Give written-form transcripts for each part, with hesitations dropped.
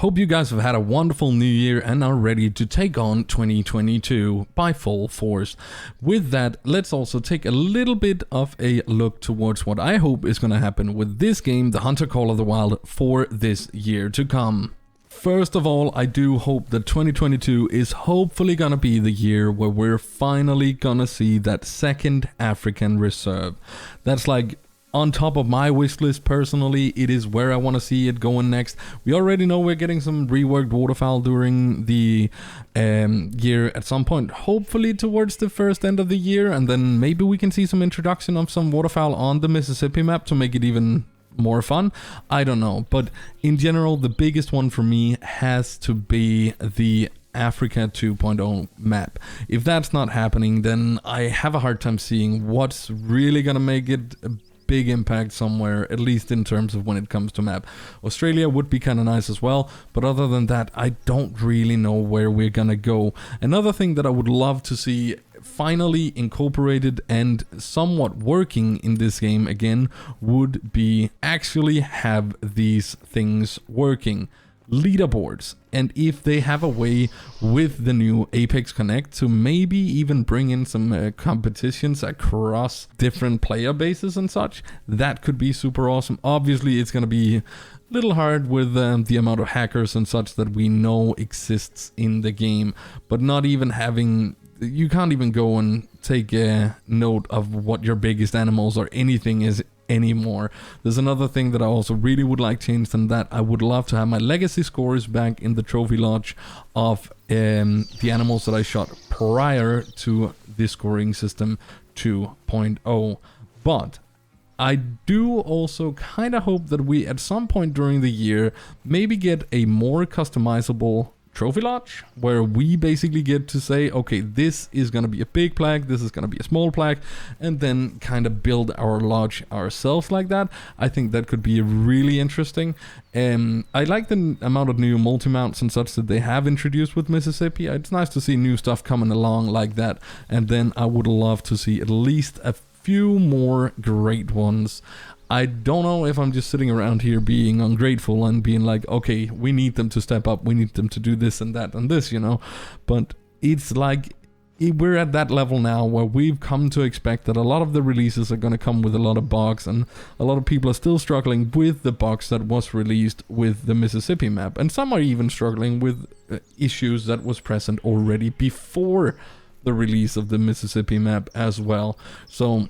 Hope you guys have had a wonderful new year and are ready to take on 2022 by full force. With that, let's also take a little bit of a look towards what I hope is going to happen with this game, The Hunter Call of the Wild, for this year to come. First of all, I do hope that 2022 is hopefully going to be the year where we're finally going to see that second African reserve. That's like on top of my wish list personally. It is where I want to see it going next. We already know we're getting some reworked waterfowl during the year at some point, hopefully towards the first end of the year, and then maybe we can see some introduction of some waterfowl on the Mississippi map to make it even more fun. I don't know, but in general the biggest one for me has to be the Africa 2.0 map. If that's not happening, then I have a hard time seeing what's really gonna make it a big impact somewhere, at least in terms of when it comes to map. Australia would be kind of nice as well, but other than that, I don't really know where we're gonna go. Another thing that I would love to see finally incorporated and somewhat working in this game again would be actually have these things working. Leaderboards, and if they have a way with the new Apex Connect to maybe even bring in some competitions across different player bases and such, that could be super awesome. Obviously it's going to be a little hard with the amount of hackers and such that we know exists in the game, but not even having, you can't even go and take a note of what your biggest animals or anything is anymore. There's another thing that I also really would like changed, and that I would love to have my legacy scores back in the trophy lodge of the animals that I shot prior to the scoring system 2.0. But I do also kind of hope that we at some point during the year maybe get a more customizable trophy lodge where we basically get to say, okay, this is going to be a big plaque, this is going to be a small plaque, and then kind of build our lodge ourselves like that. I think that could be really interesting. I like the amount of new multi-mounts and such that they have introduced with Mississippi. It's nice to see new stuff coming along like that, and then I would love to see at least a few more great ones. I don't know if I'm just sitting around here being ungrateful and being like, okay, we need them to step up, we need them to do this and that and this, you know, but it's like we're at that level now where we've come to expect that a lot of the releases are going to come with a lot of bugs, and a lot of people are still struggling with the bugs that was released with the Mississippi map, and some are even struggling with issues that was present already before the release of the Mississippi map as well. So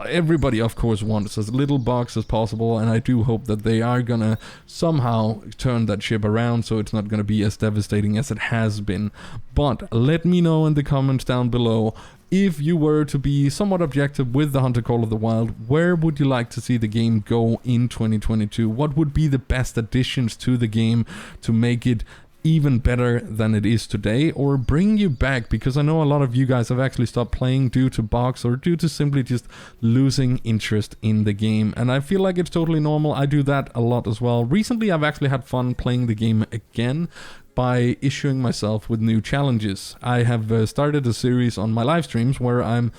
everybody of course wants as little bugs as possible, and I do hope that they are gonna somehow turn that ship around so it's not gonna be as devastating as it has been. But let me know in the comments down below, if you were to be somewhat objective with the Hunter Call of the Wild, where would you like to see the game go in 2022? What would be the best additions to the game to make it even better than it is today, or bring you back? Because I know a lot of you guys have actually stopped playing due to bugs or due to simply just losing interest in the game, and I feel like it's totally normal. I do that a lot as well. Recently I've actually had fun playing the game again by issuing myself with new challenges. I have started a series on my live streams where I'm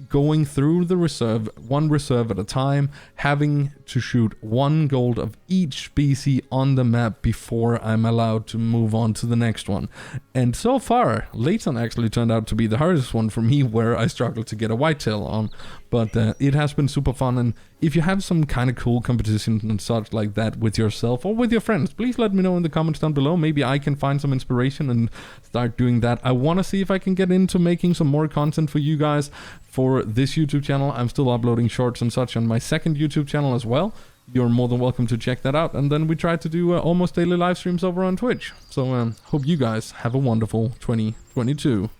going through the reserve, one reserve at a time, having to shoot 1 gold of each species on the map before I'm allowed to move on to the next one. And so far, Layton actually turned out to be the hardest one for me, where I struggled to get a whitetail on. But it has been super fun, and if you have some kind of cool competition and such like that with yourself or with your friends, please let me know in the comments down below. Maybe I can find some inspiration and start doing that. I want to see if I can get into making some more content for you guys for this YouTube channel. I'm still uploading shorts and such on my second YouTube channel as well. You're more than welcome to check that out. And then we try to do almost daily live streams over on Twitch. So hope you guys have a wonderful 2022.